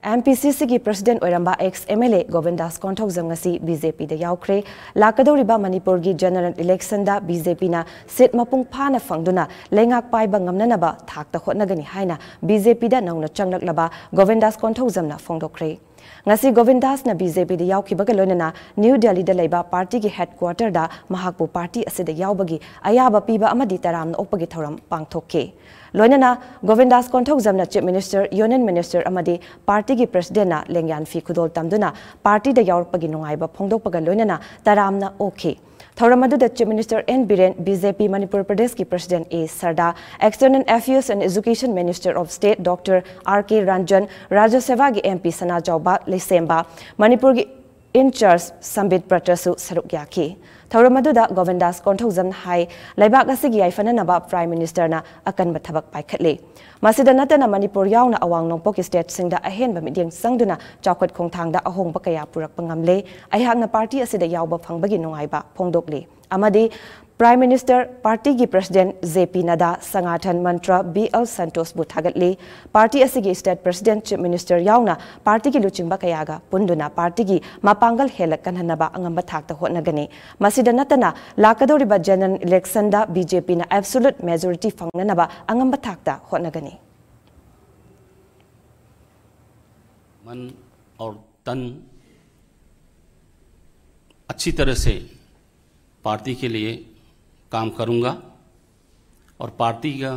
Mpcc की President Oiramba ex MLA Govindas Konthoujam Ngasi Bjp Da Yaokhre lakadoriba Manipur की general election da BJP na seat mapung phana fangduna lengak paiba ngamnanaba thakta hotnagani haina BJP da nauna changlaklaba Govindas Konthoujam na phongdokre ngasi Govindas na BJP da yaukhibaga loinana New Delhi da leiba party ki headquarter da mahakpu party asida yaubagi ayaba piba amadi taramna okpagi thoram pangthokke loinana Govindas Konthoujam na Chief Minister Union Minister amadi party ki president na lengyan fi khudol tamduna party da yaurpagi nungaiba phongdokpaga loinana taramna okay Thauramadu the Chief Minister N. Biren, BJP Manipur Pradesh ki President A. Sarda, External Affairs and Education Minister of State Dr. R.K. Ranjan, Rajya Sabha ki MP Sana Jauba Lesemba, Manipur ki in charge Sambit Pratrasu Saruk Yaki. Thauramadu da Govindas Konthoujam hai laibak asigi aifananaba Prime Minister na akan mathabak paikhatle. Masida natana Manipur yauna awang nongpok state singda ahenba midyang sangduna chawkhat khongthangda ahongba kaya purak pangamle aihakna party asida yawba phangbagi nungaiba phongdokle amadi Prime Minister Party ki President JP Nada Sangathan Mantra BL Santos Buthagatli Party asigi State President Chief Minister yauna Party ki luchingba kayaga punduna Party ki mapangal helak kanhanaba angamba thakta hotnagani masida natana lakadoriba general election da BJP na absolute majority fangnanaba angamba thakta hotnagani मन और तन अच्छी तरह से party के लिए काम करूंगा और पार्टी का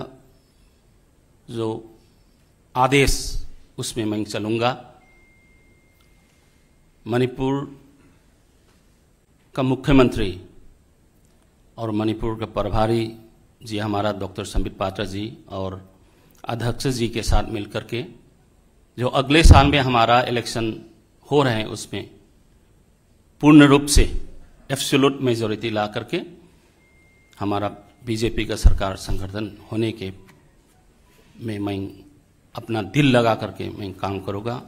जो आदेश उसमें मैं चलूंगा। मणिपुर का मुख्यमंत्री और मणिपुर का प्रभारी जी हमारा डॉक्टर संबित पात्रा जी और अध्यक्ष जी के साथ मिलकर के जो अगले साल में हमारा इलेक्शन हो रहे हैं उसमें पूर्ण रूप से एब्सोल्यूट मेजॉरिटी ला करके हमारा बीजेपी का सरकार संगठन होने के में मैं अपना दिल लगा करके मैं काम करूँगा।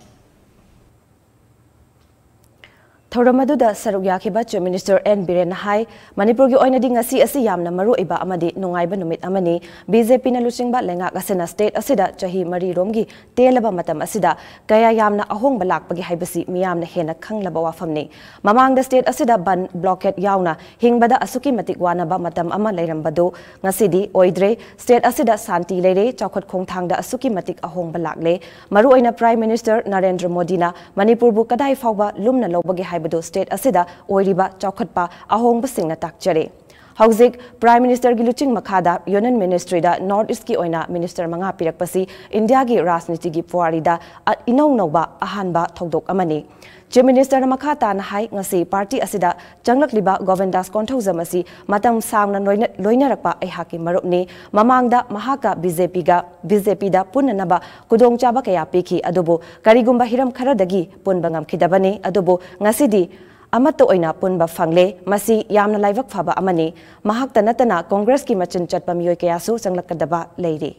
Thauramadu saruk yakiba Chief Minister N. Biren hai Manipur ki oinadi ngasi asi yamna maru iba amadi nungaiba numit amani BJP na luchingba lengak asena state asida chahi mari romgi telaba matam asida kaya yamna ahongba lakpagi haibasi miyamna hena khanglaba wafamni mamangda state asida ban blockade yauna hingbada asuki matik wanaba matam ama leirambado ngasidi oidre state asida santi leire chawkhat khongthangda asuki matik ahongba lakle maru oina Prime Minister Narendra Modi na Manipur bu kadai fawba lumna lobagi Bado state asida oiriba chawkhatpa ahongba singna takjare hauzik Prime Minister gi luching makhada Union Ministry da North East ki oina Minister manga pirakpasi India gi rajniti gi puari da inong noba ahanba thodok amani Chief Minister makhata na hai ngasi party asida changlakliba Govindas Konthoujam asi matam sangna loinarakpa aihaki marupni mamangda mahaka BJP da punnanaba kudongchaba kaya piki adubu karigumba hiram kharadagi punbangam khidabani adubu ngasidi amato oina punba fangle masi yamna laibak phaba amani mahakta natana Congress ki machin chatpa miyoi kayasu changlakadaba leiri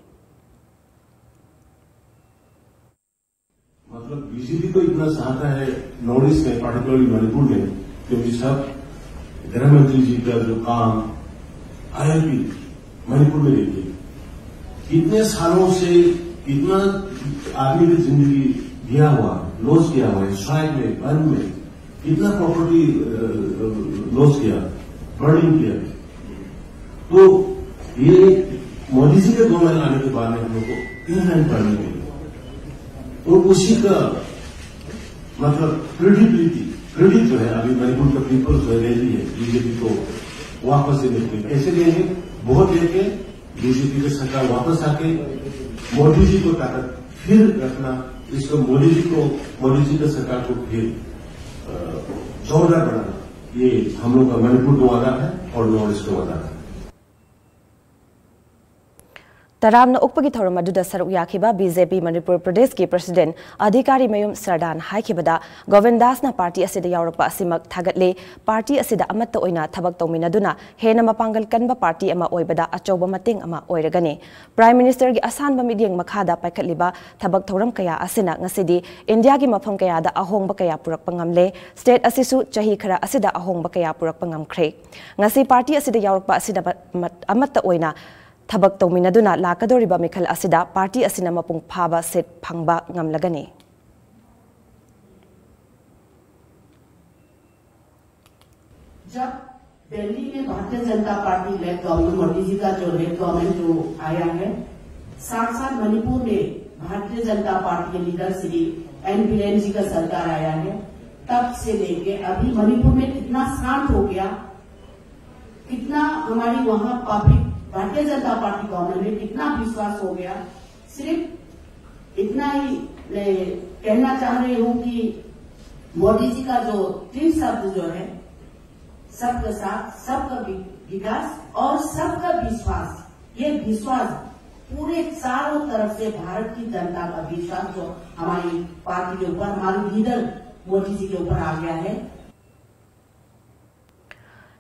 मतलब BJP को इतना चाहता है north east में particularly Manipur में क्योंकि सब गृह मंत्री जी का जो काम आईएलपी मणिपुर में देखिए कितने सालों से कितना आदमी की जिंदगी दिया हुआ लॉस किया हुआ है स्ट्राइक में बंद में कितना प्रॉपर्टी लॉस किया बर्निंग किया तो ये मोदी जी के गवर्नमेंट आने के बाद में हम लोग को इनहैंड करने के तो उसी का मतलब क्रेडिट जो है अभी मणिपुर का पीपल जो ले रही है बीजेपी को वापस देने के लिए कैसे लेंगे बहुत लेके बीजेपी की सरकार वापस आके मोदी जी को ताकत फिर रखना इसको मोदी जी का सरकार को फिर जोरदार बनाना ये हम लोग का मणिपुर का वादा है और नॉर्थ ईस्ट का वादा है। Taramna ukpagi thauramadu saruk yakiba BJP Manipur Pradesh ki President Adhikari Mayum Sardan haikibada Govindas na party asida yaurakpa asimak thagatle party asida amatta oina thabak tawminaduna hena mapangal kanba party ama oibada achauba mating ama oiragani Prime Minister gi asanba midyang makhada paikhatliba thabak thauram kaya asina ngasidi India gi mafam kaya da ahongba kaya purakpa ngamle state asisu chahi khara asida ahongba kaya purakpa ngamkhre ngasi party asida yaurakpa asida amatta oina Thabak tawminaduna lakadoriba mikhal asida party asina mapung phaba set phangba ngamlagani जब दिल्ली में Bharatiya Janata party lead government, Modi ji का जो lead government जो आया है, साथ साथ मणिपुर में भारतीय जनता पार्टी के लीडर श्री एन बीरेन जी का सरकार आया है, तब से लेके अभी मणिपुर में कितना शांत हो गया, कितना हमारी वहां public Bharatiya Janata party government में कितना विश्वास हो गया। सिर्फ इतना ही कहना चाह रही हूं कि मोदी जी का जो 3 शब्द जो है, सबका साथ, सबका विकास और सबका विश्वास, ये विश्वास पूरे चारों तरफ से भारत की जनता का विश्वास जो हमारी पार्टी के ऊपर, हमारे लीडर मोदी जी के ऊपर आ गया है।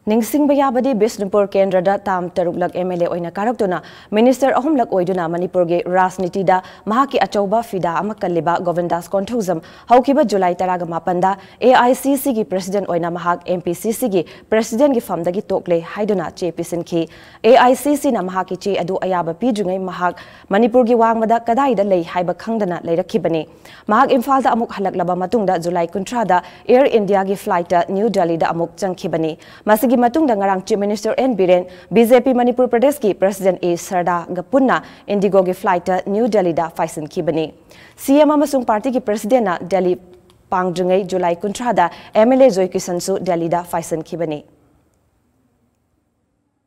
निंगसिंग याबदी बिष्णुपुर केंद्र दा ताम तरुकलक एमएलए ओइना कारक्तुना मिनिस्टर अहुमलक ओइदुना मणिपुर गे राजनीति दा महाकी अचौबा फिदा अमा कल्लिबा गोविंदास कोंथौजम हौकिबा जुलाई 18 दा AICC की प्रेसिडेंट ओइना महाक MPCC की प्रेसिडेंट की फमदगी तोकले हाइदुना चे पिसिनखी। AICC ना महाकी चे अदु अयाबा पिजुङै महाक मणिपुर गी वांगमदा कदाइदा लै हाइबा खंगदना लैरखिबने। महाक इम्फाल दा अमुक हलकलबा मतुंगदा जुलाई 19 दा एयर इंडिया की फ्लाइट न्यू दिल्ली दा अमुक चंखिबने। मसिगी मतुंगदा ngarang Chief Minister N Biren BJP Manipur Pradesh की प्रेसिडेंट A Sarda गपुन्ना इंडिगो की फ्लाइट न्यू दिल्ली दा फाइसन खिबने। CM अमसुंग पार्टी की प्रेसिडेंट ना दिल्ली पांगजुङै जुलाई 19 दा MLA जोय किसनसु दिल्ली दा फाइसन खिबने।